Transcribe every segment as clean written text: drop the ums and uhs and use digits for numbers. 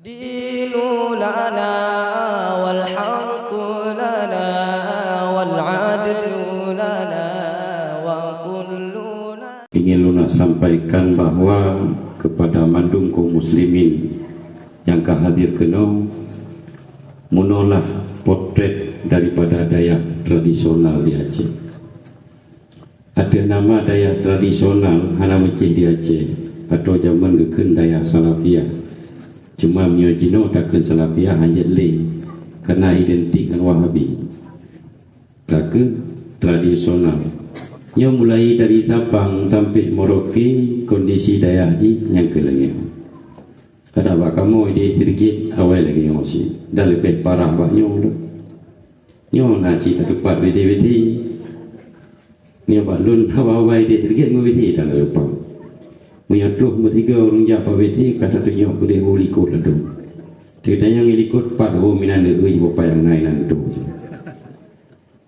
دين لنا والحق لنا والعدل لنا وكلنا. Ingin lunak sampaikan bahwa kepada mandung kaum muslimin yang kehadir kena menolak potret daripada Dayak tradisional di Aceh. Ada nama Dayak tradisional hana macam di Aceh atau zaman geken Dayak Salafiyah. Cuma miojino takkan Salafiyah hanya le karena identik dengan Wahabi. Kake tradisional. Yang mulai dari Sabang sampai Merauke kondisi Dayak ji yang kelengnya. Ada bak kamu di sedikit awal lagi ngosi. Dah lebih parah bak nyong tu. Nyong nak cerita tepat beti-beti. Nyong bak lun awal-awal di sedikit beti dah lupa. Menyatuh bertiga orang japa beti kata tu nyong boleh ikut lah tu. Dia tanya yang ikut 4 orang minan dia bapa yang naik nanti tu.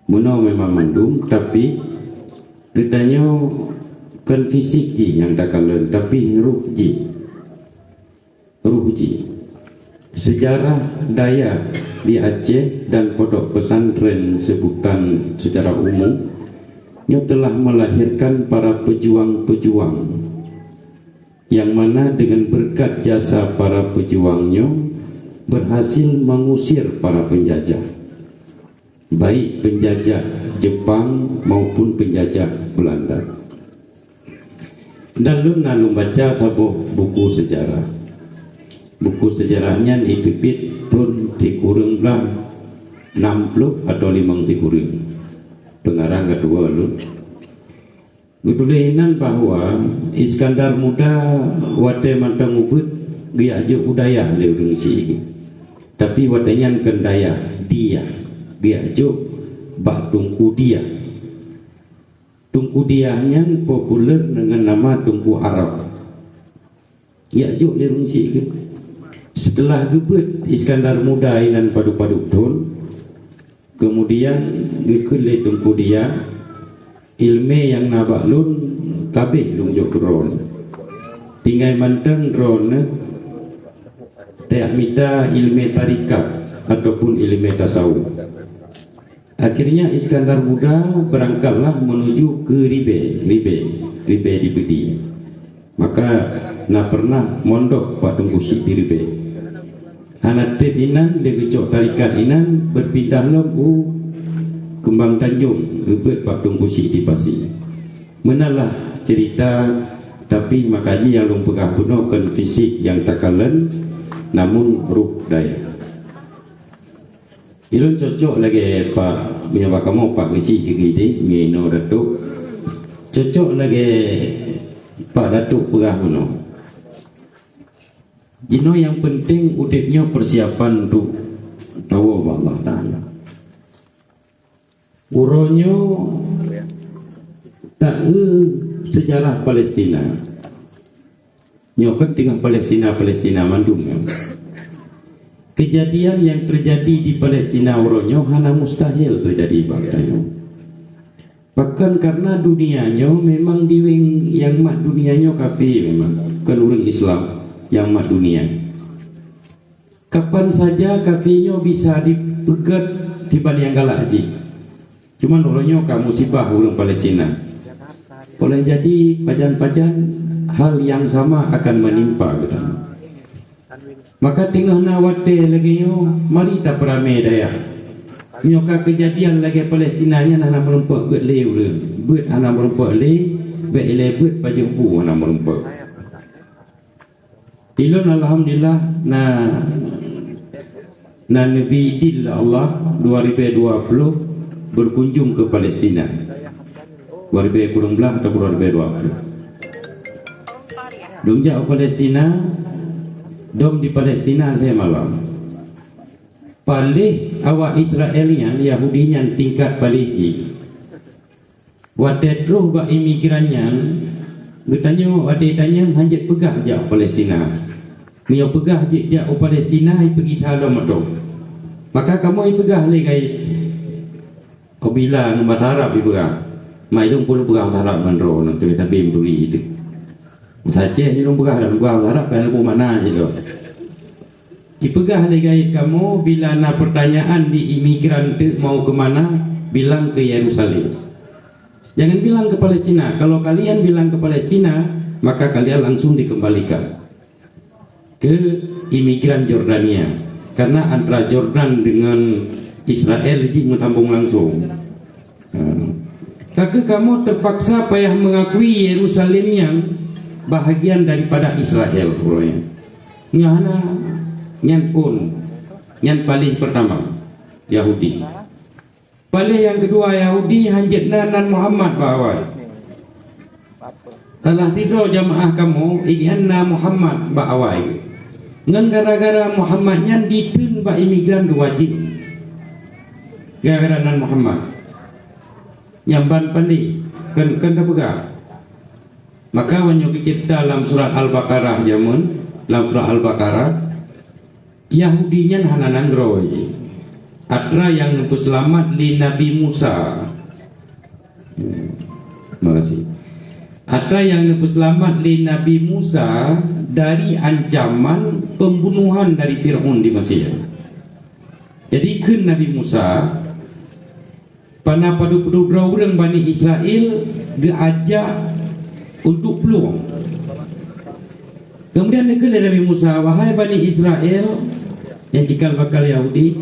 Muno memang mandum tapi katanya kan fisik ji yang tak kalah tapi ruh ji. Sejarah Dayak di Aceh dan pondok pesantren sebutan secara umum nya telah melahirkan para pejuang-pejuang yang mana dengan berkat jasa para pejuangnya berhasil mengusir para penjajah, baik penjajah Jepang maupun penjajah Belanda. Dan lu nak baca tabuh buku sejarah. Buku sejarahnya dipipit pun dikurung belah 60 atau 5 dikurung. Pengarang kedua lu. Betulinan bahwa Iskandar Muda wate mantang ubud dia aja budaya le urang si. Tapi watenya kendaya dia. Dia aja bak tungku dia. Tungku dianya populer dengan nama tungku Arab. Ya aja le urang si. Setelah gebet Iskandar Muda inan padu-padu tun, kemudian gekele tungku dia ilme yang nabak lun kabeh lung jok ron tinggal manteng ron tak minta ilme tarikat ataupun ilme tasawuf. Akhirnya Iskandar Muda berangkatlah menuju ke Ribe di Bedi. Maka nak pernah mondok pak tunggu si di Ribe. Hanatib inan dia kecok tarikat inan berpindah lembu Kembang Tanjung gebet pak tunggu si di Pasir. Menalah cerita tapi makanya yang long pegah penuh kan fisik yang takalan namun ruh daya. Ilun cocok lagi pak menyapa kamu pak kecil gede mino datuk. Cocok lagi pak datuk pegah penuh. Jino yang penting udipnya persiapan untuk tahu Allah Ta'ala. Uronyo tak sejarah Palestina. Nyokan dengan Palestina mandungnya. Kejadian yang terjadi di Palestina uronyo hana mustahil terjadi baktanya. Bahkan karena dunianya memang diwing yang mak dunianya kafir memang kan orang Islam yang mak dunia. Kapan saja kafirnya bisa dipegat di yang galak haji. Cuma orangnya kamu musibah orang Palestina. Boleh jadi pajan-pajan hal yang sama akan menimpa kita. Maka tengah nawate lagi yo mari tak beramai daya. Nyoka kejadian lagi Palestina nya nak merempak bet le bet anak merempak le bet le bet pajak bu anak merempak. Ilun alhamdulillah na Nabi Dil Allah 2020 berkunjung ke Palestina. 2019 atau 2020. Dong jauh Palestina, dong di Palestina le malam. Palih awak Israelian Yahudinya tingkat palih. Wadet roh ba imigrannya bertanya wadet tanya hanjat pegah jauh Palestina. Mio pegah jauh Palestina pergi halam tu. Maka kamu pegah le kai Bila nama Arab ibu kan, mai dong pun pegah Arab mandro nanti bisa bim duri itu. Saja ni dong pegah Arab Arab kan lu mana sih lo. Dipegah oleh gaib kamu bila ada pertanyaan di imigran tu mau ke mana, bilang ke Yerusalem. Jangan bilang ke Palestina. Kalau kalian bilang ke Palestina, maka kalian langsung dikembalikan ke imigran Jordania. Karena antara Jordan dengan Israel ini mentambung langsung. Kakak kamu terpaksa payah mengakui Yerusalem yang bahagian daripada Israel. Ngana nyan pun nyan paling pertama Yahudi. Paling yang kedua Yahudi hanjit nan Muhammad bawai. Telah tidur jamaah kamu igianna Muhammad bawai. Ngan gara-gara Muhammad nyan ditun ba imigran wajib. Gara-gara nan Muhammad nyamban pandi kan pegah. Maka wanyo kita dalam surat Al-Baqarah jamun, dalam surat Al-Baqarah Yahudinya hananan roy. Atra yang untuk selamat li Nabi Musa. Terima kasih. Atra yang untuk selamat li Nabi Musa dari ancaman pembunuhan dari Fir'aun di Mesir. Jadi kun Nabi Musa pada padu-padu orang Bani Israel diajak untuk peluang. Kemudian negeri Nabi Musa, wahai Bani Israel yang cikal bakal Yahudi,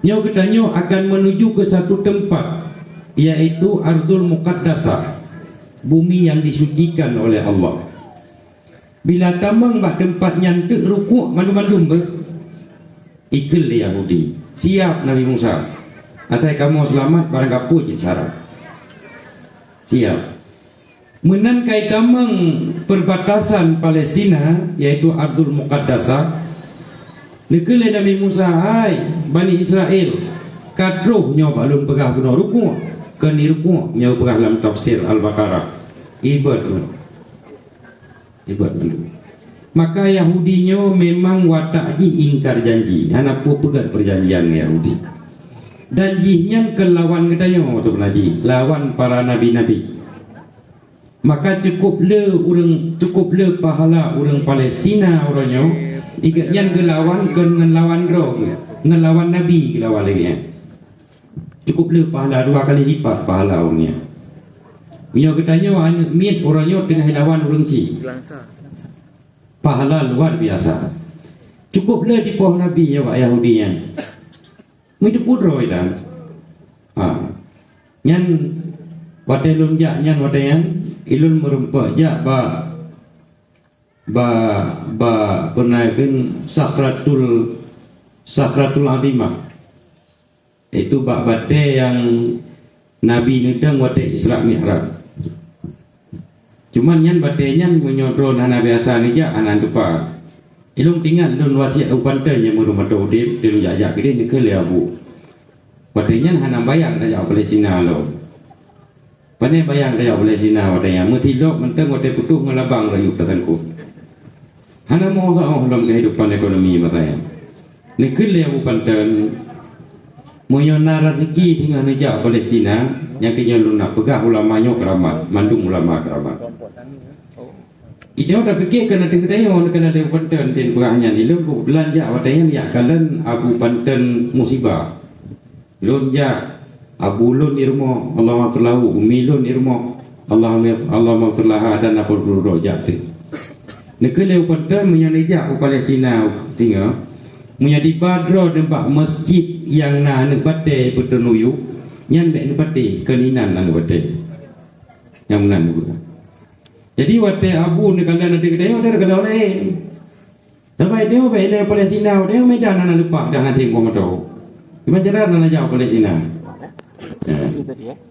nyo ketanyo akan menuju ke satu tempat, yaitu Ardul Muqaddasah, bumi yang disucikan oleh Allah. Bila tamang bak tempat nyantek rukuk mandu-mandu ikil Yahudi. Siap Nabi Musa. Atai kamu selamat barang kapu cik syarat. Siap. Menan kai tamang perbatasan Palestina, yaitu Ardul Muqaddasah, nekele Nabi Musa, hai Bani Israel, kadroh nyaw balun pegah guna ruku', keni ruku' nyaw pegah dalam tafsir Al-Baqarah. Ibad malu. Maka Yahudinya memang watak ji ingkar janji. Anak pu pegat perjanjian Yahudi. Dan jihnya ke lawan kedayo tu penaji, lawan para nabi-nabi. Maka cukup le pahala orang Palestina orangnya ikatnya ngelawan ngelawan roh ngelawan nabi ngelawan lagi. Cukup le pahala 2 kali lipat pahala orangnya. Punya katanya anak miat orangnya tengah lawan orang si. Pahala luar biasa. Cukup le di pohon nabi ya Pak Yahudinya. Itu pudro itu. Nyan wadah lunjak nyan wadah yang ilun merempak jak ba penaikkan sakratul azimah. Itu bak bate yang Nabi nedang wate Isra Mi'raj. Cuman yang batenya menyodron anak biasa ni jak anak lupa. Ilung tinggal don wasiat upantan yang merumah Daud dia jajak gede ni ke leabu. Batenya anak bayang dah Palestina lo. Pane bayang dah Palestina wadanya mutilok menteng wate putuh ngelabang rayu pesanku. Hana mau dalam kehidupan ekonomi masanya. Ni ke leabu pantan moyonara niki tinggal nejak Palestina yang kenya lunak pegah ulamanya keramat, mandung ulama keramat. Itu dah fikir kena tengok kena ada pantan dan pegahnya ni lu belanja wadanya ya kalian Abu Pantan musibah. Lonja Abu Lun irmo Allah maghfirlahu, Umi Lun irmo Allah maghfirlah dan apa rojak tu. Nekele pantan menyanejak ke Palestina tinggal menjadi badro tempat masjid yang na nek bate petenuyu nyan nek bate keninan nang bate yang nan guru. Jadi wate abu nek kalian ada kedai ada kalau lain. Sampai dia bela Palestina dia medan nang lupa dah nanti gua tahu. Gimana cara nang jauh Palestina?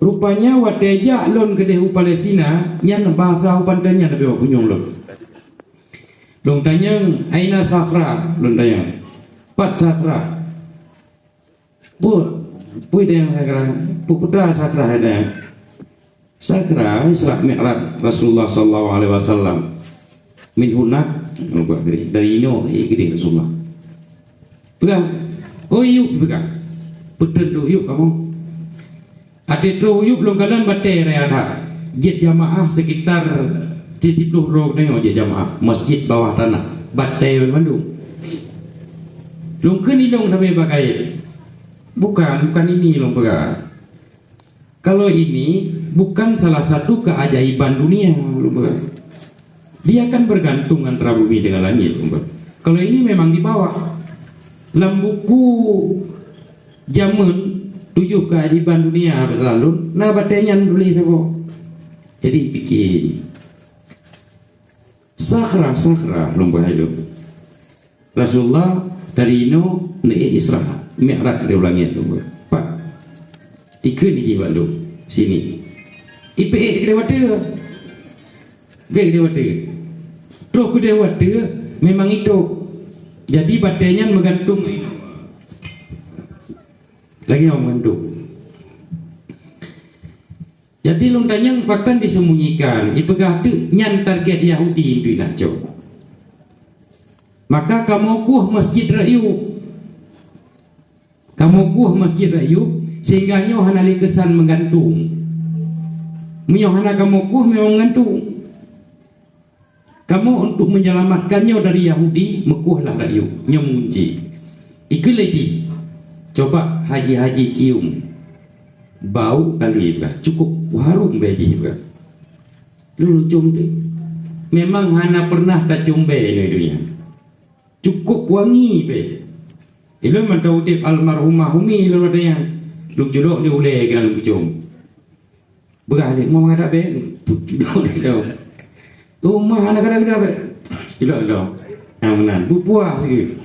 Rupanya wate ja lon kedai Palestina nyan bahasa pantanya lebih punyong lon. Long tanya aina sakra lon tanya. Pat sakra. Pui yang sakra, putra sakra ada. Sakra Isra Mi'raj Rasulullah sallallahu alaihi wasallam. Min hunak dari ino gede Rasulullah. Pegang. Oh yuk pegang. Betul tu yuk kamu. Ade tu yuk belum kalian bate rehat. Jet jamaah sekitar 70 roh tengok jet jamaah masjid bawah tanah. Bate Bandung. Long ke ni long sampai pakai. Bukan ini long pegang. Kalau ini bukan salah satu keajaiban dunia, long pegang. Dia akan bergantung antara bumi dengan langit, long pegang. Kalau ini memang di bawah. Dalam buku Jamun 7 keajaiban dunia berlalu, nah batenya tulis apa? Jadi pikir. Sakhra lomba hidup. Rasulullah dari ino naik Isra, Mi'raj dia ulangnya tu. Pak, ikut ni jiwa lu sini. IPE dia wata. Dia wata. Terus dia wata memang itu. Jadi batenya menggantung. Lagi orang mengandung. Jadi long tanyang bahkan disembunyikan. Ipegah tu nyan target Yahudi itu nak jauh. Maka kamu kuh Masjid Raya. Kamu kuh Masjid Raya sehingga nyo hanali kesan menggantung. Menyo hana kamu kuh memang menggantung. Kamu untuk menyelamatkannya dari Yahudi mekuhlah Raya. Nyo mengunci. Ikut lagi. Coba haji-haji cium bau kali juga cukup harum beji juga. Lu cium deh. Memang hana pernah tak cium be ini dunia. Cukup wangi be. Ilu mantau dip almarhumah umi lu ada yang lu jodok dia uleh kan lu cium. Beralik mau ngada be. Jodok. Rumah anak kada be. Ilo. Aman puas sikit.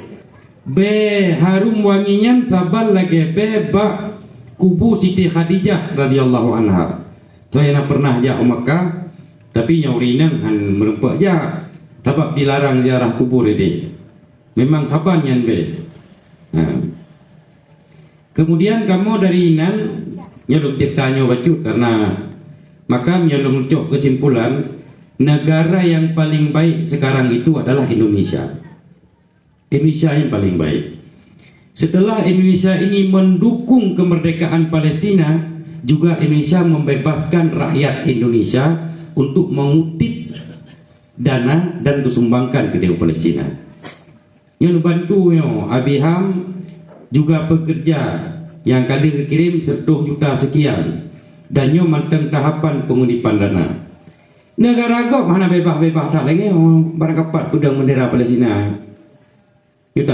Be harum wanginya sabal lagi be bak kubu Siti Khadijah radhiyallahu anha. Tu yang pernah jak Mekah tapi nyaurinang han merempak jak. Sebab dilarang ziarah kubur ini. Memang kapan yang be. Kemudian kamu dari Inan nyeluk ceritanya bacut karena maka nyeluk kesimpulan negara yang paling baik sekarang itu adalah Indonesia. Indonesia yang paling baik. Setelah Indonesia ini mendukung kemerdekaan Palestina, juga Indonesia membebaskan rakyat Indonesia untuk mengutip dana dan disumbangkan ke Dewan Palestina. Yang bantu Abiham juga pekerja yang kali kirim 10 juta sekian dan nyo manteng tahapan pengundipan dana. Negara kau mana bebas tak lagi barang kapat pedang bendera Palestina. Kita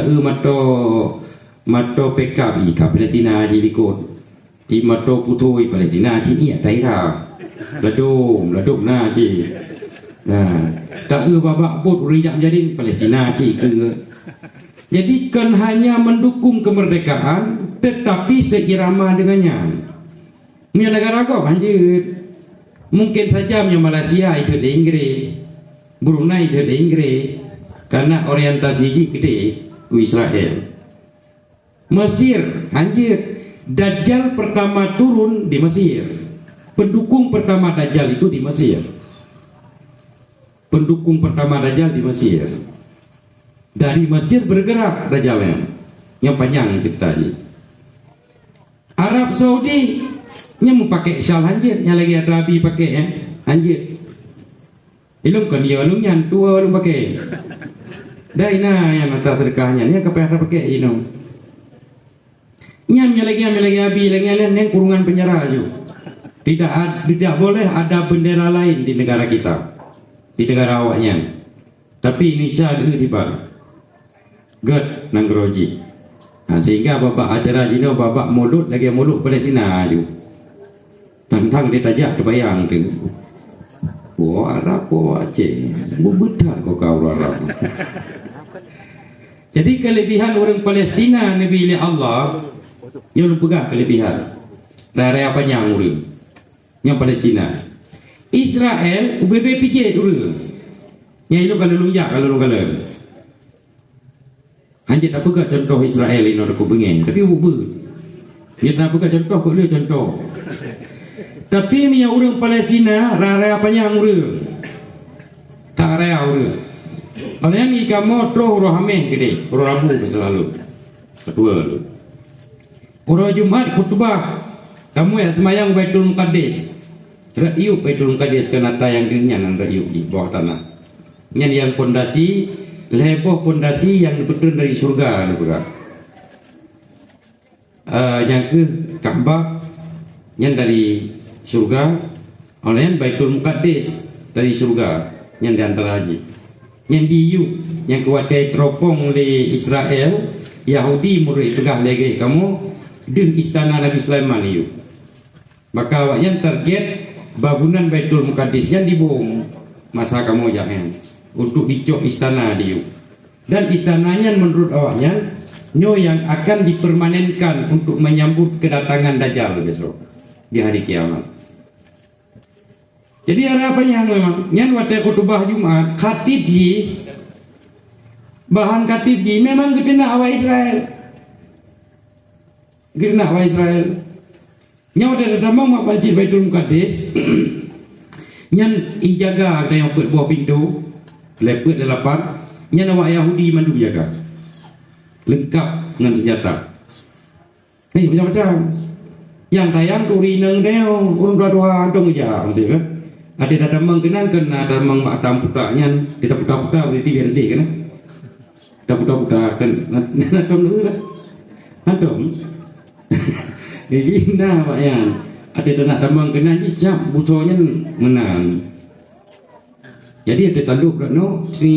mato PKB Palestina di likut di mato putui Palestina ini daerah ladum na ci nah tak babak bot rinjak menjadi Palestina ci ke jadi kan hanya mendukung kemerdekaan tetapi seirama dengannya punya negara kau lanjut mungkin saja punya Malaysia itu di Inggris Brunei itu di Inggris karena orientasi gede Israel. Mesir anjir Dajjal pertama turun di Mesir. Pendukung pertama Dajjal itu di Mesir. Pendukung pertama Dajjal di Mesir. Dari Mesir bergerak Dajjalnya. Yang panjang cerita tadi. Arab Saudi nya mau pakai syal anjir, yang lagi ada Arabi pakai anjir. Ilum kan dia ilum yang tua ilum pakai. Daina yang mata sedekahnya ni apa yang pakai ini? Nyamnya lagi abi lagi yang kurungan penjara ju. Tidak boleh ada bendera lain di negara kita, di negara awaknya. Tapi Indonesia ada tiba. God nanggroji. Sehingga babak acara jino babak mulut lagi mulut Palestina ju. Tentang dia tajak terbayang tu. Wah Arab wah Aceh, betul kau Arab. Jadi kelebihan orang Palestina Nabi Allah, yang pegang kelebihan. Raya apa yang orang yang Palestina. Israel UBB PJ dulu. Yang itu kalau lunjak kalau hanya tak pegang contoh Israel ini orang kubengin, tapi ubah. Dia tak pegang contoh kau dia contoh. Tapi punya orang Palestina raya apa yang orang tak raya orang. Kalau yang ni kamu terus rohameh gede, Rabu selalu, kedua. Orang Jumat khutbah, kamu yang semayang Baitul Muqaddis, rakyat Baitul Muqaddis kenata yang ringan rakyat di bawah tanah. Yang pondasi, leboh pondasi yang betul dari surga, yang ke Kaabah yang dari surga, orang Baitul Muqaddis dari surga yang di antara haji, yang diu yang kuatai teropong di Israel Yahudi murid pegah lagi kamu di istana Nabi Sulaiman iu, maka awaknya target bangunan Baitul Muqaddis yang dibom masa kamu jangan untuk dicok istana diu, dan istananya menurut awaknya nyo yang akan dipermanenkan untuk menyambut kedatangan Dajjal besok di hari kiamat. Jadi harapannya memang nyan waktu khutbah Jumat khatib ji bahan khatib ji memang gedena awak Israel, gedena awak Israel nyaw dari damang mak masjid Baitul Muqaddis nyan ijaga ada yang buat buah pintu lepet delapan nyan awak Yahudi mandu jaga lengkap dengan senjata. Nih macam-macam. Yang tayang turi neng deo, urung dua dong aja, maksudnya kan? Ada datang mengkenan kena ada meng matam putaknya, kita putak-putak berarti biar dia kan? Kita putak-putak kan, natom dulu lah, natom. Jadi nah pak yang ada tanah tambang kena ni siap buconya menang. Jadi ada tanduk kan no, si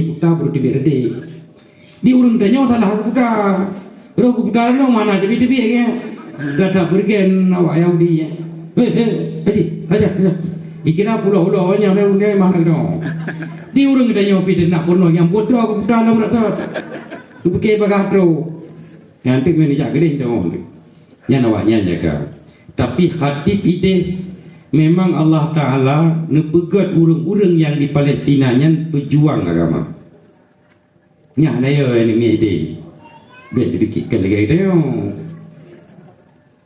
putak berarti biar dia. Di urung tanya salah aku buka, aku buka no mana debi-debi ya, gata bergen awak Yahudi ya, aja, ikira pulau-pulau yang orang mana no, di urung tanya piti nak porno yang bodoh aku buka no berata, tu pakai bagatro, nanti mana jaga deh dong, yang awaknya jaga, tapi khatib ide memang Allah Taala nepegat urung-urung yang di Palestina yang pejuang agama. Nya na yo ni mi ide. Biar dipikirkan lagi dia.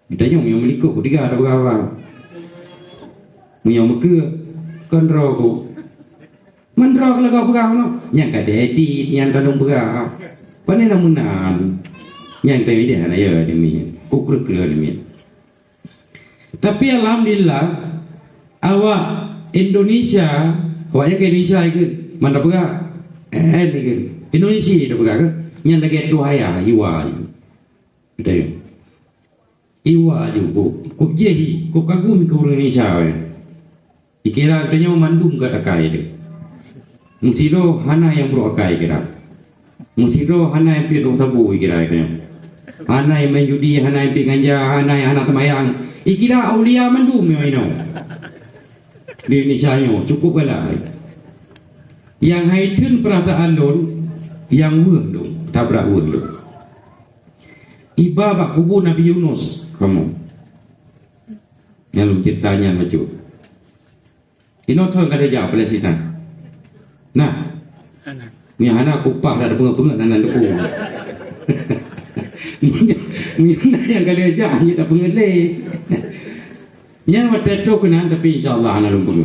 Kita yang melikuk tiga ada berapa. Yang muka kontrol ku. Mandra kalau kau berapa no. Yang kada edit, yang tadung berapa. Pane namunan. Yang tahu dia na yo ni mi. Kukur ni mi. Tapi alhamdulillah awak Indonesia, awak yang ke Indonesia itu mana berapa? Ni Indonesia dah berkata yang lagi tu ayah iwa kita iwa juga kau jehi kau kagum ke Indonesia ikira katanya mandum kat akai dia musiro hana yang berakai kira musiro hana yang pergi tabu kira katanya hana yang main judi hana yang pergi ganja hana yang anak temayang ikira aulia mandum yang ini di Indonesia cukup lah yang haitun perasaan don yang wudhu tabrak wudhu iba bak kubur Nabi Yunus kamu yang lu ceritanya macam ini tuan kada jawab Palestina nah ni anak kupah dah bunga-bunga dan debu mina yang kada jawab ni tak pengele yang waktu tu kena tapi insyaallah anak lumpur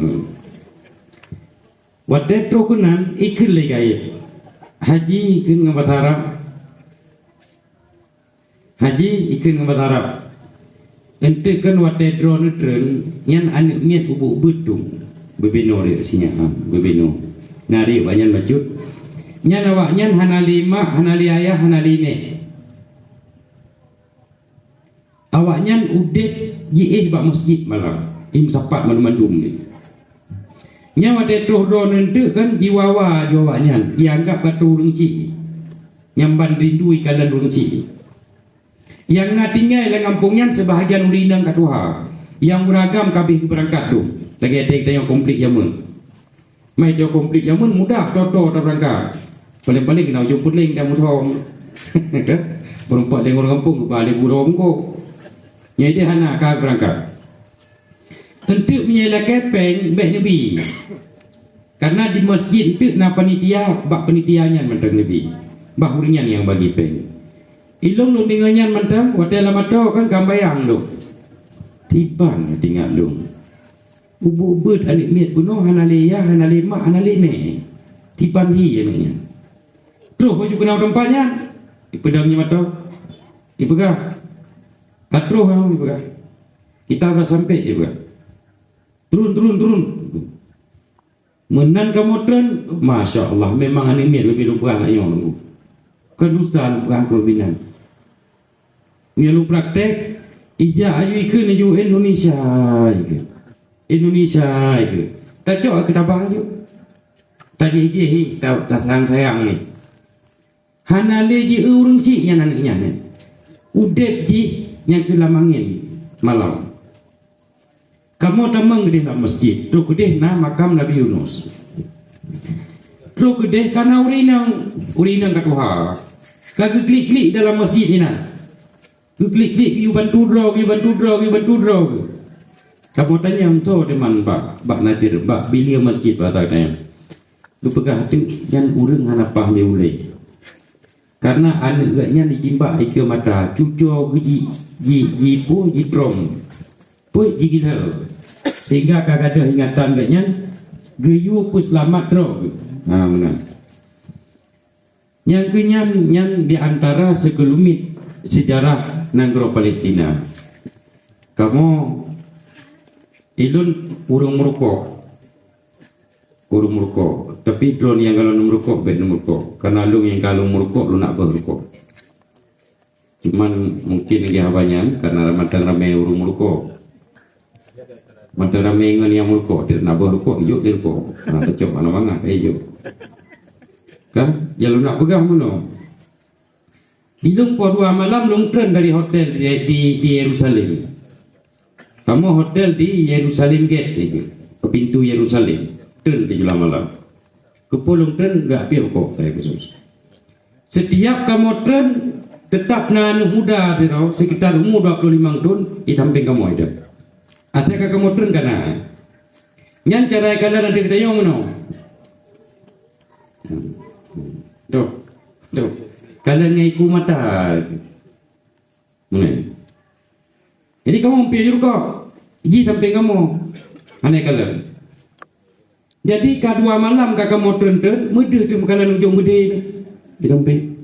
waktu tu kena ikut lagi haji ikut dengan bahasa Arab. Haji ikut dengan bahasa Arab. Ente kan wadah drone yang anak miat ubuk betung bebeno dia sinya bebeno. Nari banyak baju. Nya awaknya hanali mak, hanali ayah, hanali ne. Awaknya udip jiih bak masjid malam. Im sapat mandum ni. Nyawa drone ente kan jiwawa jawanya dianggap katu lengci nyamban rindui kalan lengci yang nak tinggal dalam kampungnya sebahagian ulinang katuha yang beragam kabeh berangkat tu lagi ada yang komplit jamun mai jo komplit jamun mudah toto berangkat paling-paling kena ujung puling dan mutong berempat dengan orang kampung balik burung ko nyai dia hana ka berangkat untuk menyela kepeng bek Nabi karena di masjid itu na panitia bak panitianya mentang Nabi bahurinya yang bagi peng ilung lu dengannya mentang wadai lamato kan gambayang lu tiban tinggal lu ubu-ubud alik miat bunuh hanaliya hanalima hanaline tiban hi namanya terus baju kenal tempatnya ipedangnya mata ipegah katruh ipegah kita dah sampai ipegah turun menan kamu turun Masya Allah memang anemia lebih lupa anak yang nunggu kedustaan perang kebinan Ngilu praktek ija ayu ikut naju Indonesia ikut. Indonesia ikut. Tak cok ke tabah ayu. Tak je tak sayang ni. Hanale ji urung cik yang anaknya ni. Udep ji yang ke lamangin malam. Kamu tamang di dalam masjid. Tu kedeh na makam Nabi Yunus. Tu kedeh kana urinang katuha. Kagak klik-klik dalam masjid ni na. Klik-klik you bantu draw. Kamu tanya untuk teman bak nadir bak bilia masjid bahasa tanya. Tu pegah tu yang urang hanapah dia ulai. Karena anaknya dijimbak ke mata cucu ji trom. Pui gila. Sehingga kagak ada ingatan deknya geyu pun selamat roh. Benar. Yang kenyan di antara sekelumit sejarah negara Palestina. Kamu ilun urung merokok. Tapi drone yang kalau merokok baik merokok. Karena lu yang kalau merokok lu nak berokok. Cuman mungkin dia banyak karena ramai urung merokok. Mata ramai dengan yang merokok dia nak berokok, yuk dia rokok. Kecok mana yuk. Kan? Ya lu nak pegang mana? Ilung po 2 malam lu turun dari hotel di Yerusalem. Kamu hotel di Yerusalem Gate itu, ke pintu Yerusalem. Turun di malam malam. Ke pulung turun enggak pi rokok saya khusus. Setiap kamu turun tetap nanu muda tu sekitar umur 25 tahun di samping kamu ada. Atau kamu turun kana? Nyan cara kalian nanti kita yang mana? Tuh. Kalian ngaiku mata. Mana? Jadi kamu pergi rokok. Iji samping kamu. Aneh kalian. Jadi kedua malam kakak mau turun, mudah tu kalian ujung mudah di samping.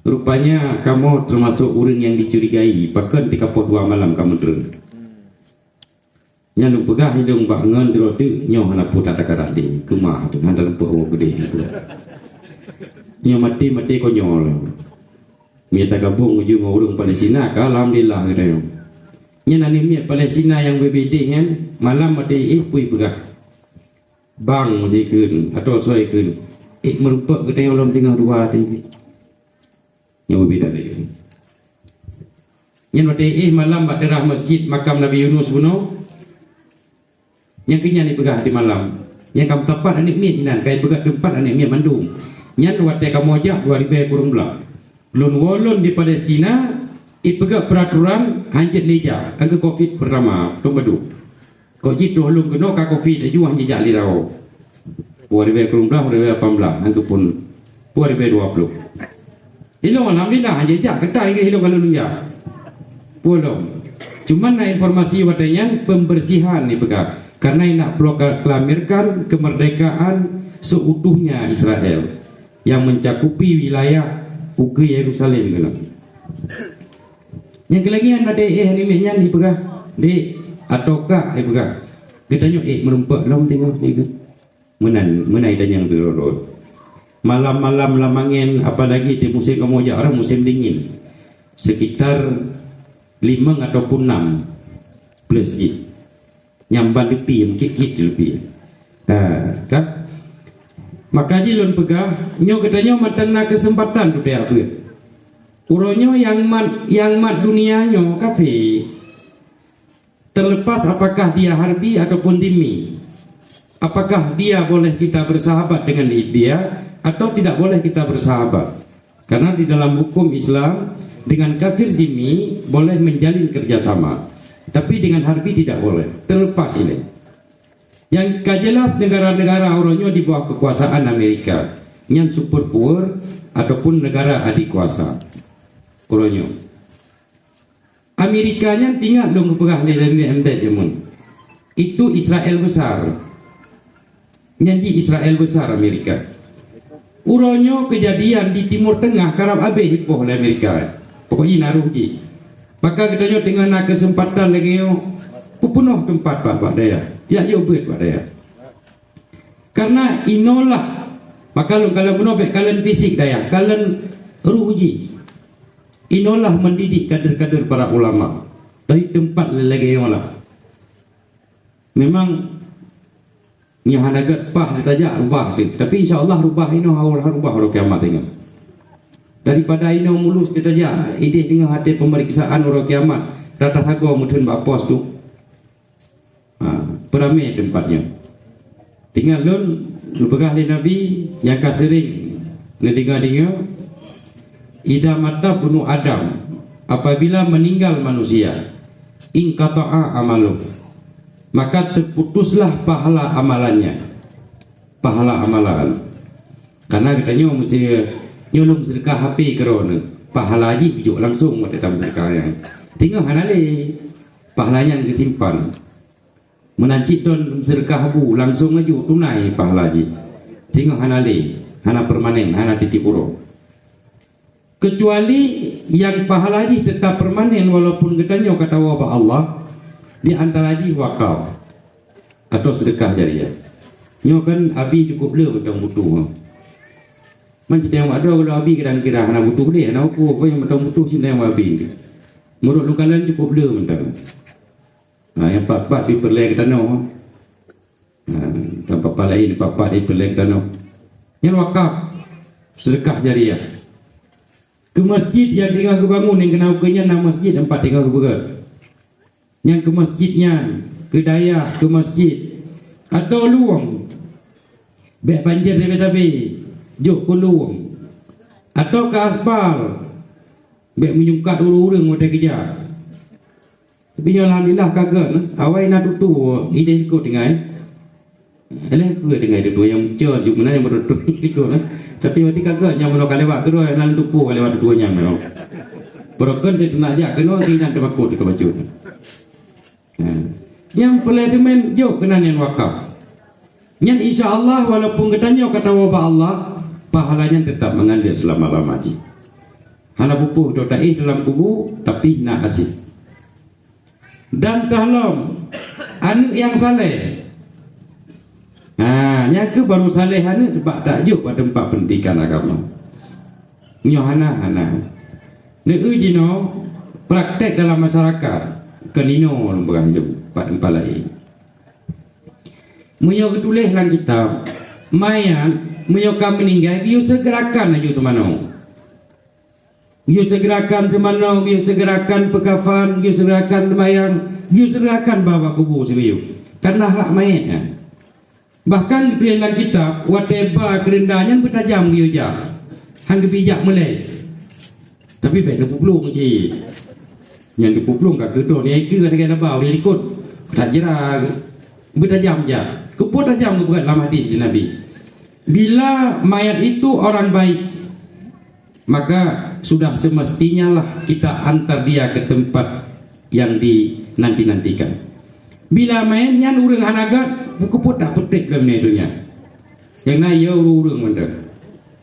Rupanya kamu termasuk orang yang dicurigai. Bahkan di kapal 2 malam kamu turun. Yang lu pegah hidung bangun terus tu nyoh anak putar takarak di kemah tu ada lupa orang gede tu. Nyoh mati kau nyoh. Mia tak gabung ujung orang Palestina alhamdulillah kita. Nya nani mia Palestina yang berbeda kan malam mati pui pegah. Bang masih kun atau soi kun. Merupak kita yang dalam tengah 2 tinggi. Yang berbeda lagi. Nya mati malam baterah masjid makam Nabi Yunus bunuh. Yang kenya ni pegah di malam. Yang kamu tempat anik mit nan kai pegah tempat anik mit Bandung. Nyan wate kamu ajak 2000 kurang belak. Lun wolon di Palestina pegah peraturan hanjit leja angka Covid pertama tombadu. Kau jitu lun kena ka Covid aju hanjit jak lirau. 2000 kurang belak 2018 angka pun 2020. Ilong alhamdulillah hanjit jak ketai ke ilong kalau lunja. Polong. Cuman na informasi watenya pembersihan ni pegah. Karena nak proklamirkan kemerdekaan seutuhnya Israel yang mencakupi wilayah uke Yerusalem kena. Yang kelagian ada animenya di pegah di ataukah pegah. Katanya merumpak dalam tengok ni ke. Menai dan yang berorot. Malam-malam lamangin apalagi di musim kamu orang musim dingin. Sekitar 5 ataupun 6 plus G. Nyamban lebih, kikit lebih. Kan? Makanya lon pegah, nyo katanya matana kesempatan tu dia apa? Uronyo yang mat dunianyo kafe. Terlepas apakah dia harbi ataupun dimi. Apakah dia boleh kita bersahabat dengan dia atau tidak boleh kita bersahabat? Karena di dalam hukum Islam dengan kafir zimmi boleh menjalin kerjasama. Tapi dengan harbi tidak boleh, terlepas ini. Yang jelas negara-negara orangnya di bawah kekuasaan Amerika, yang superpower ataupun negara adik kuasa orangnya. Amerikanya tinggal dong pegah dari MT jemun. Itu Israel besar. Nyanyi Israel besar Amerika. Orangnya kejadian di Timur Tengah karab abe hipoh oleh Amerika. Pokoknya naruh ji. Maka katanya dengan kesempatan lagi penuh tempat Pak Daya. Ya buat Pak Daya. Karena inolah maka kalau menobek kalian fisik daya, kalian ruh uji. inolah mendidik kader-kader para ulama dari tempat lagi lah. Memang yang hanagat pah ditajak rubah tu, tapi insyaallah rubah ino haul rubah ro kiamat tengok. Daripada ino mulus ditajak ide dengan hati pemeriksaan ro kiamat rata sago mudun bapos tu. Peramai tempatnya. Tinggal lun lubagah di Nabi yang kasering ngedengar-dengar idza mata bunu Adam, apabila meninggal manusia, in qata'a amalu, maka terputuslah pahala amalannya. Pahala amalan. Karena katanya mesti nyolong sedekah HP kerana pahala haji pijuk langsung dalam sedekah yang. Tinggal hanale pahalanya disimpan. Menancik don sedekah bu langsung maju tunai pahala haji. Tinggal hanale, hana permanen, hana titipuro. Kecuali yang pahala haji tetap permanen walaupun katanya kata wabah Allah, di antara haji wakaf atau sedekah jariah. Nyo kan abi cukup le betul butuh. Macam yang ada kalau abi kira-kira hana butuh dia, hana aku apa yang betul butuh cinta yang abi. Menurut lukalan cukup le betul. Yang pak-pak di perlek tanah. Dan papa lain pak-pak di perlek tanah. Yang wakaf sedekah jariah. Ke masjid yang tinggal kebangun yang kena ukenya nama masjid tempat tinggal keberat. Yang ke masjidnya, ke daya, ke masjid atau luang bek banjir tapi juk ke luang atau ke aspal bek menyungkat urung-urung mata kerja. Tapi alhamdulillah kagak awai nak tutu ide ikut dengan Alah aku dengar dia yang cer juk mana yang berdua ikut tapi waktu kagak yang menolak lewat kedua nan tupu lewat duanya memang. Broken dia nak ajak kena kinan temakut ke baju. Yang pelajaran jauh kena yang wakaf. Yang insya-Allah walaupun katanya kata wabah Allah, pahalanya tetap mengalir selama-lamanya. Hana pupuh dodai dalam kubur tapi nak asih. Dan tolong anak yang saleh. Nyaku baru saleh anak tempat takjuk pada tempat pendidikan agama. Nyo hana. Nek ujino praktek dalam masyarakat kenino lembaga hidup pada tempat lain. Munyo ketulis dalam kitab mayat munyo kam meninggal you segerakan aju semano. You segerakan semano, you segerakan pekafan, you segerakan mayang, you segerakan bawa kubur sebiu. Karena hak mayatnya. Bahkan di dalam kitab whatever kerendahnya bertajam you ja. Hang bijak mulai. Tapi baik kepuplung cik. Yang kepuplung kat kedua ni ke kata bau dia ikut. Tak jera bertajam je. Keput tajam bukan dalam hadis di Nabi. Bila mayat itu orang baik, maka sudah semestinya lah kita antar dia ke tempat yang dinanti-nantikan. Bila mayatnya urang hanagat, keput tak petik dalam dunia. Yang naya urang mana?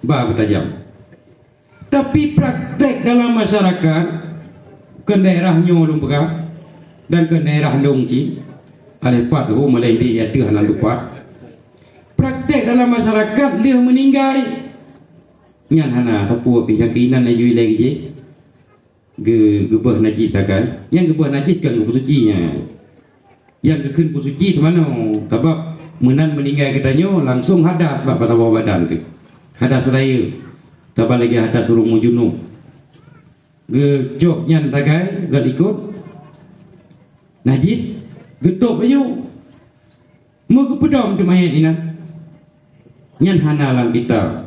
Bah bertajam. Tapi praktek dalam masyarakat ke daerah Nyolumbaga dan ke daerah Dongci alepat mulai dia tu hanan lupa. Praktek dalam masyarakat dia meninggal nyan hana sapu api yakinan najui lagi je gebah najis akan yang gebah najis kan gebah sucinya yang kekeun suci tu mana sebab menan meninggal katanya langsung hadas sebab pada bawah badan tu hadas raya tambah lagi hadas suruh mujunu gejok nyan tagai gak ikut najis getok ayo mau kepedam tu mayat ini nyan hanalan kita.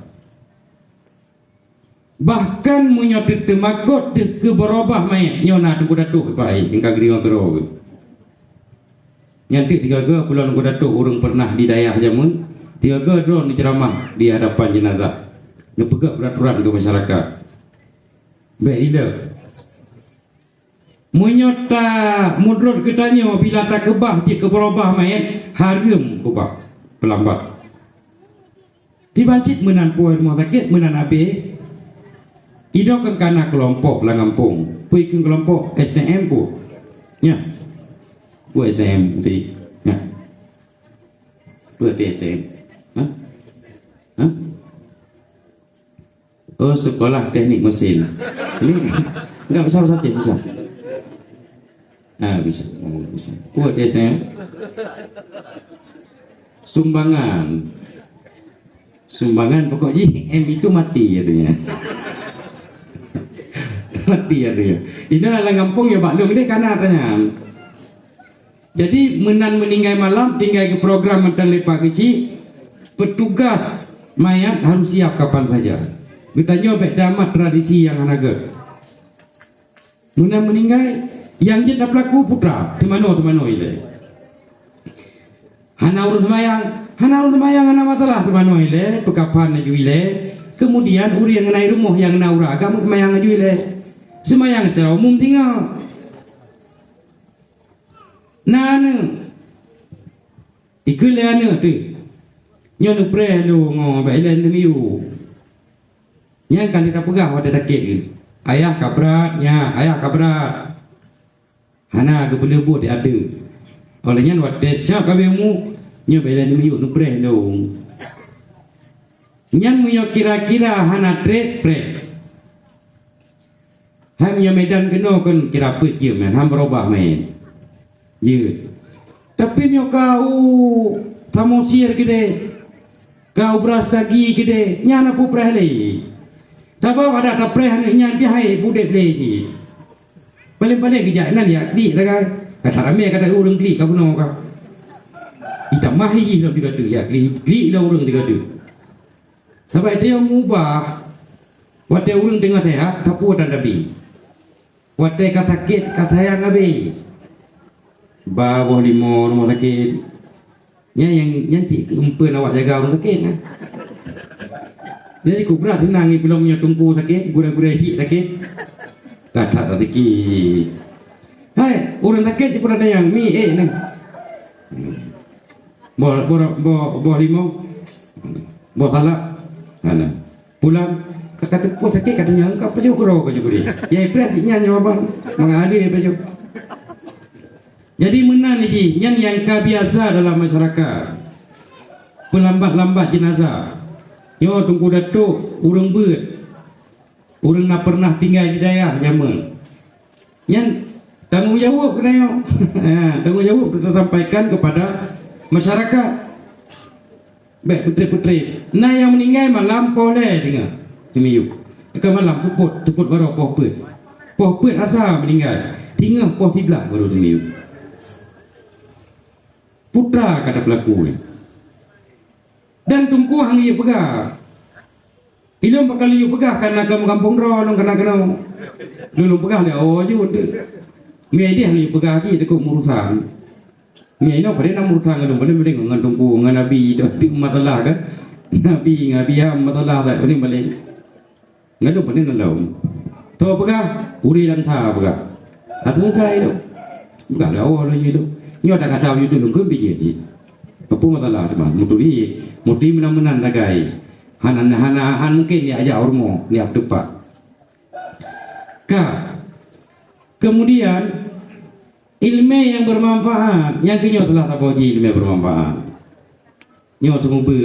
Bahkan menyotip temakot ke berubah mayat nyona tu datuk baik engkau geringan gero. Nyantik 3 bulan ku datuk urang pernah di daerah jamun 3 drone di ceramah di hadapan jenazah. Dia pegak peraturan ke masyarakat. Baik ila. Menyota mudrot ketanya bila tak kebah je ke berubah mayat haram kubah pelambat. Dibancit menan puan rumah sakit menan abe. Idok ke kana kelompok lang kampung. Pui ke kelompok STM pu. Ya. Pu STM ti. Ya. Pu STM. Ha? Oh, sekolah teknik mesin. Ini enggak besar saja bisa. Bisa. Bisa. Kuat ya saya. Sumbangan pokoknya M itu mati artinya. Mati artinya. Ini adalah kampung ya Pak Long ini karena katanya. Jadi meninggal malam tinggal ke program tentang lepak kecil, petugas mayat harus siap kapan saja. Kita nyobek damat tradisi yang anaga. Meninggal yang kita pelaku putra temano ile. Hana urus mayang hana masalah temano ile pekapan aju ile. Kemudian uri yang naik rumah yang naura agam kemayang aju ile. Semayang secara umum tinggal. Nana ikeliana tu nyono pre lu ngo bailen demiu nyan kan kita pegang wadah takit ayah kabrat hana ke belebut dia ada oleh nyan wadah cap kabemu nyo bailen demiu nu pre lu nyan munyo kira-kira hana trade pre ham nyo medan keno kon kira pecim men ham berubah men ya, tapi nyo kau tamosir gede, kau beras lagi gede, nyana pu prehli. Tapi ada preh nyan pihai budek lagi. Paling kerja nan ya di lagai. Kata rame kata urang kli kau no kau. Ita mahi lo diga tu ya kli lo urang diga tu. Sampai dia mubah, wate urang tengah sehat, tapu dan nabi. Wate kata kit kata yang nabi. Bawah limo rumah sakit yang cik umpen awak jaga rumah sakit kan. Jadi kubra senang belum punya tungku sakit gura-gura cik sakit kata sakit hai orang sakit pun ada yang mi nang bawah limo bawah salak mana pulang kata pun sakit katanya engkau paju kuro paju kuri ya ibaratnya jawaban mengalir paju. Jadi menang ni yang biasa dalam masyarakat. Pelambat-lambat jenazah. Yo tunggu datuk urang beut. Urang nak pernah tinggal di daerah jaman. Yang tanggungjawab kena yo. Tanggungjawab kita sampaikan kepada masyarakat. Baik putri-putri. Nah yang meninggal malam boleh dengar. Cemiyu. Ke malam teput baru poh beut. Poh beut asal meninggal. Tinggal poh tiblah baru cemiyu. Putra kata pelaku dan tungku hang ia pegah ilmu bakal ia pegah karena kampung ron kena dulu pegah dia je untuk mi dia hang ia pegah je dekat urusan mi ino pada nak urusan ngadu pada mending ngan tungku ngan nabi tu masalah kan nabi ham masalah tak ni balik ngadu pada nak laum tu pegah uri dan tha pegah atau saya tu bukan awal lagi tu nyo dah kacau itu lungkun biji ji. Apa masalah cuma muturi menang lagai. Han mungkin dia aja ormo dia tepat. Kemudian ilmu yang bermanfaat yang kenyo telah taboji ilmu bermanfaat. Nyo semua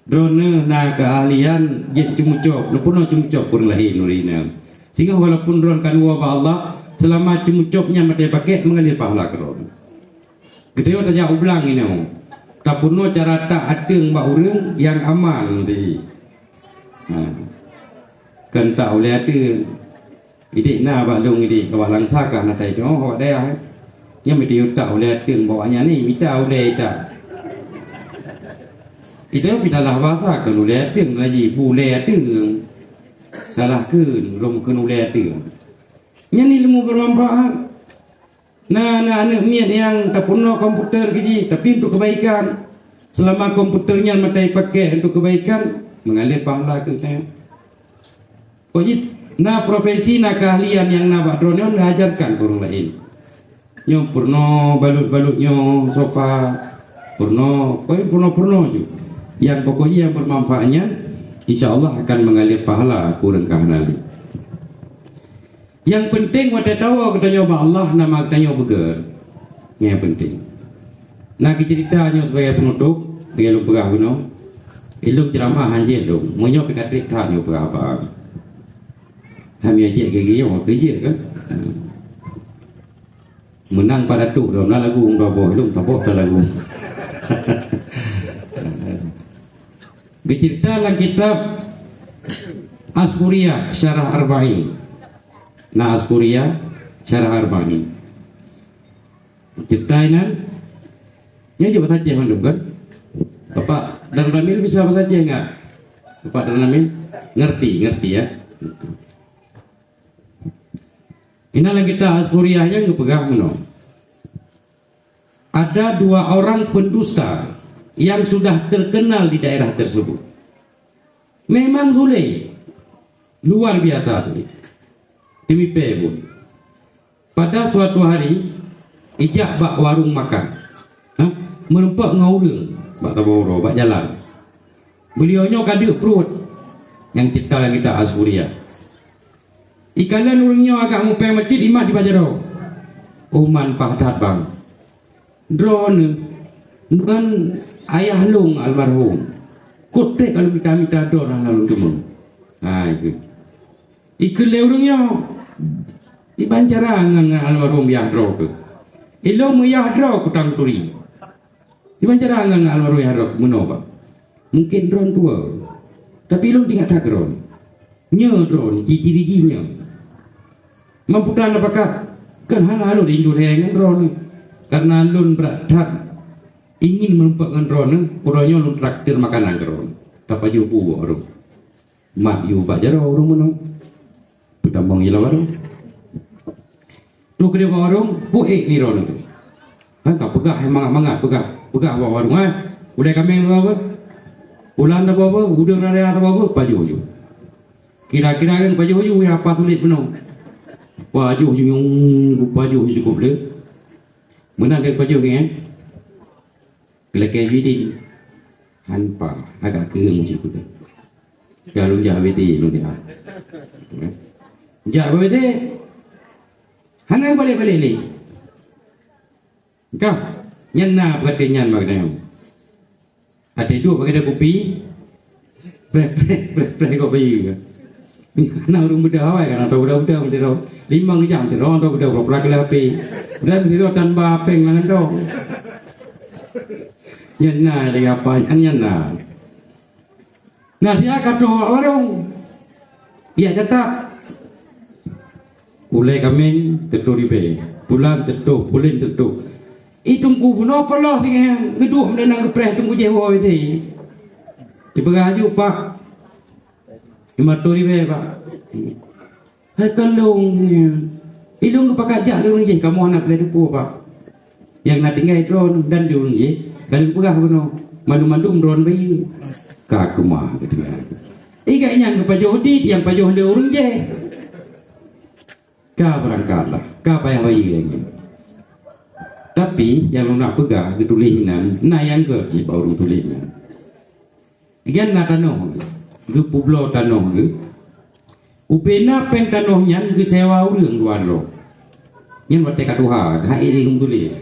drone na keahlian jet cumucok, lepuno cumucok kurang lain urina. Sehingga walaupun drone kan wa Allah selama cumucoknya mati pakai mengalir pahala drone. Kedua tanya ulang ini, tak puno cara tak adeng mbak urang yang aman di. Kan tak oleh ada. Idik na mbak long idik awak langsakan nak itu awak dah. Yang mesti tak oleh adeng bawanya ni minta oleh tak. Itu bisa lah bahasa kan oleh adeng lagi boleh adeng. Salah kun rom kun oleh adeng. Yang ilmu bermanfaat. Nah, anak niat yang tak punya komputer gigi, tapi untuk kebaikan. Selama komputernya matai pakai untuk kebaikan, mengalir pahala ke saya. Jadi, profesi keahlian yang nak drone yang mengajarkan orang lain. Nyo purno balut-balutnya sofa, purno juga. Yang pokoknya yang bermanfaatnya, insya Allah akan mengalir pahala kurang kahanali. Yang penting wata tahu kita nyoba Allah nama kita nyoba beger. Yang penting. Nak ceritanya sebagai penutup, sebagai lupa guna. Ilung ceramah hanjir dong, menyo pikatrik tak nyo berapa. Kami ajak gigi yang kerja kan. Menang pada tu dalam lagu dah boh ilung sabok dah lagu. Bercerita dalam kitab Askuriyah Syarah Arba'in. Nah Askuriyah Syarah Arba'in. Cerita ini, ya coba saja mandum kan. Bapak dan Ramil bisa apa saja enggak? Bapak dan Ramil ngerti ya. Inilah kita Askuriyahnya ngepegang meno. Ada 2 orang pendusta yang sudah terkenal di daerah tersebut. Memang sulit, luar biasa sulit. Demi pun. Pada suatu hari, ijak bak warung makan, merempak ngaurung, bak taboro, bak jalan. Beliaunya kaduk perut, yang kita Askuriyah. Ikalan urungnya agak mupeng masjid imat di Pajaro. Uman pahdat bang. Drone dengan ayah lung almarhum. Kotek kalau kita minta dorang lalu cuma. Itu. Ikele urungnya di Banjarangan dengan almarhum Yahdro tu. Ilo mu Yahdro kutang turi. Di Banjarangan dengan almarhum Yahdro menoba. Mungkin drone tua. Tapi lo tinggal tak drone. Nya drone ciri-cirinya. Mamputan apakah kan hal di Indonesia drone karena lun berat ingin menumpahkan drone orangnya lun traktir makanan drone tapi jubu orang mak yu bajar orang mana petambang ilah orang tu kedua orang buik ni drone tu kan kau pegah mangat pegah bawa warung udah kami bawa ulan dah bawa udah raya dah bawa baju kira-kira kan baju ya apa sulit penuh baju yung baju cukup le mana ke baju ni kelak video hanpa agak keung cukup tu kalau jah video lu dia jah video hana balik ni kau nyana pakai nyan makan ada dua pakai kopi pre kopi nak urung beda awal kan atau beda mesti ro 5 jam ti ro atau beda berapa kali api dan mesti ro tanpa peng mana dong nyana dia apa nyana nah dia kata warung ya tetap ulai kami tetu ribe bulan tetu itungku puno perlo sing ngeduk menang kepreh tunggu jewo iki dibagaju pak 50 ribu pak. Hai kalung ilung kepakajak lu nggih kamu anak play depo pak. Yang nak tinggal drone dan diung nggih kalau pegah kono mandu-mandu drone bayi ka kemah gitu. Iga nyang kepajoh di yang pajoh de urung je. Ka berangkatlah, ka payah bayi lagi. Tapi yang lu nak pegah getulinan, nah yang ke ji baru tulinan. Gian na tanoh ge publo tanoh ge upena peng tanoh nyan ge sewa urang luar lo nyan wate katuha ka iri ngtuli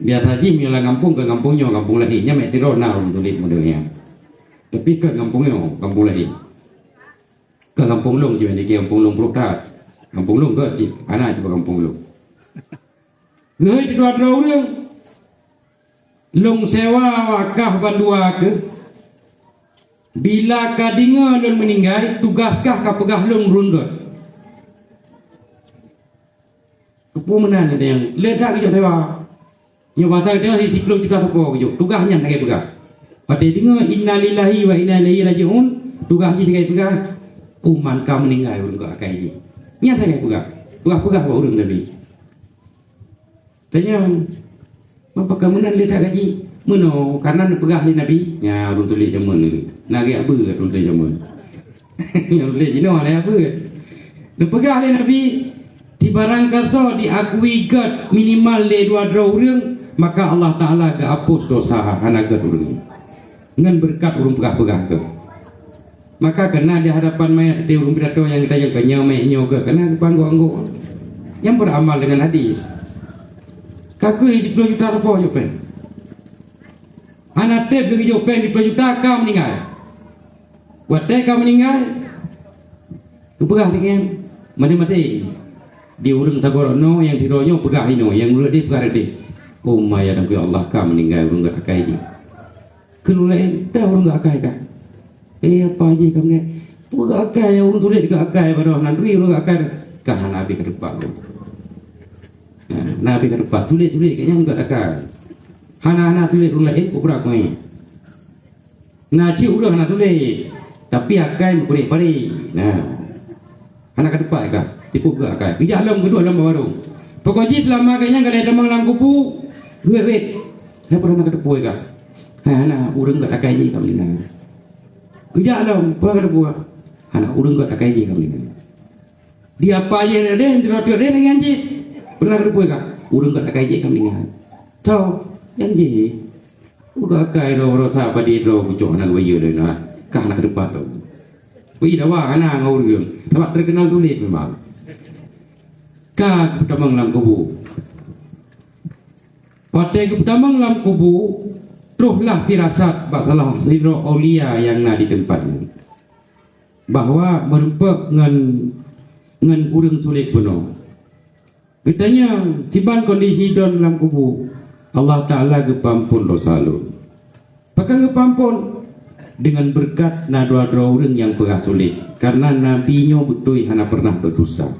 biar haji mila kampung ke kampungnya kampung lain nya mek tiro na ngtuli modelnya tapi ke kampungnya kampung lain ke kampung long je ni kampung long proktat kampung long ke ji ana coba kampung long ge di dua urang long sewa wakah bandua ke bila kadinga lun meninggal tugaskah ka pegah lun runggot kepu menan ada yang ledak ke tewa yang bahasa dia si tiklung juga sepo ke tugahnya nak pegah pada dengar innalillahi wa inna ilaihi rajiun tugahnya nak pegah uman ka meninggal runggot akai ji nya nak pegah urang nabi tanya apa kemudian ledak gaji meno karena pegah ni nabi nya urang tulis jamun ni nagi apa urang tulis jamun yang tulis jino ada apa pegah ni nabi di barang karso diakui God minimal le 2 urang maka Allah taala ke hapus dosa hana ke urang ngan berkat urang pegah-pegah ke maka kena di hadapan mayat di urang pidato yang kita jaga nyameknya ke kena panggo-anggo yang beramal dengan hadis kakui di 2 juta rupiah je pen Anak tep lagi jopen di juta kau meninggal. Buat teh kau meninggal. Kepegah dengan mati-mati. Di urang tagorono yang dironyo pegah ino, yang ulah dia pegah dia. Oh maya dan Allah kau meninggal urang gak akai dia. Kenulain dah urang gak akai kah? Apa aja kamu ni? Pegah akai urang tulis gak akai pada nandri urang gak akai. Kah Nabi ke depan. Nabi ke depan tulis kayaknya gak akai. Hana tulis urang lain pura kau. Naci urang hana tulis. Tapi akai mukuri pari. Nah. Hana ke depan kah? Tipu gak akai. Kerja alam kedua alam baru. Pokoknya selama kayaknya gak ada damang lam kupu. Duit. Saya pernah ke depan kah? Hana urang gak akai ni kami ni. Kerja alam pernah ke depan. Hana urang gak akai ni kami ni. Dia apa aja dia terus dia dengan je. Pernah ke depan kah? Urang gak akai ni kami ni. Tahu yang je. Udah akai ro sahabat dia ro bucok nak bayu dah nak. Kah nak ke depan tu. Wei dah wah ana ngau tak terkenal tulis memang. Kah ketamang lam kubu. Pada ketamang lam kubu, teruslah firasat masalah sidro aulia yang nak di tempat ni. Bahawa merupak ngan urang sulit penuh. Katanya tiban kondisi don lam kubu, Allah Taala gepampun dosa lu. Pakai gepampun dengan berkat na doa-doa orang yang pernah sulit, karena nabinya betul hana pernah berdosa.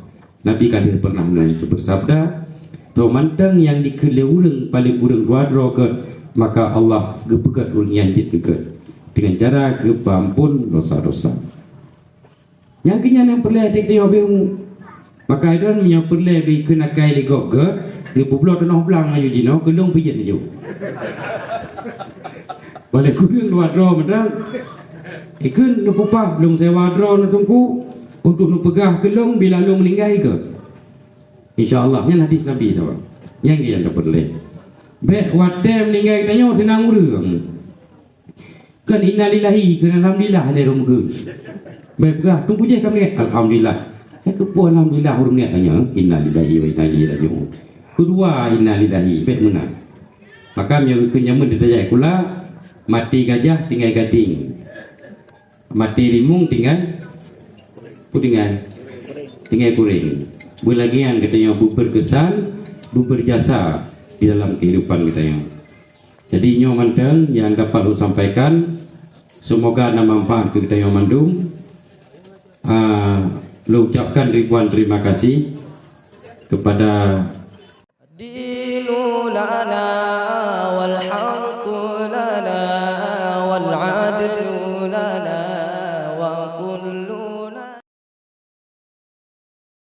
Nabi kadir pernah itu bersabda, "To mantang yang dikele urang paling urang doa-doa ke, maka Allah gepegat urang yang jit ke dengan cara gepampun dosa-dosa." Yang kenya yang perlu ada obeng maka idon yang perlu bi kena kai legok ke, di publok tanah belang ayu jino kelong pijet ayu. Boleh kurang wadro medang. Ikun nu pupah belum saya wadro nu tungku untuk nu pegah kelong bila lu meninggal ke. Insyaallah nya hadis Nabi tu. Yang dia dapat leh. Bek wadem meninggal tanya senang urang. Kan innalillahi kan alhamdulillah le rom ke. Bek pegah tunggu je kami alhamdulillah. Kepo alhamdulillah urang ni tanya innalillahi wa inna ilaihi raji'un. Kedua innalillahi bek menang. Maka yang kenyamun ditajak kula mati gajah tinggal gading, mati limung tinggal kuring. Bulagian katanya berkesan, berjasa di dalam kehidupan katanya. Jadi nyo manteng yang dapat lu sampaikan, semoga ada manfaat ke kita yang mandung. Lu ucapkan ribuan terima kasih kepada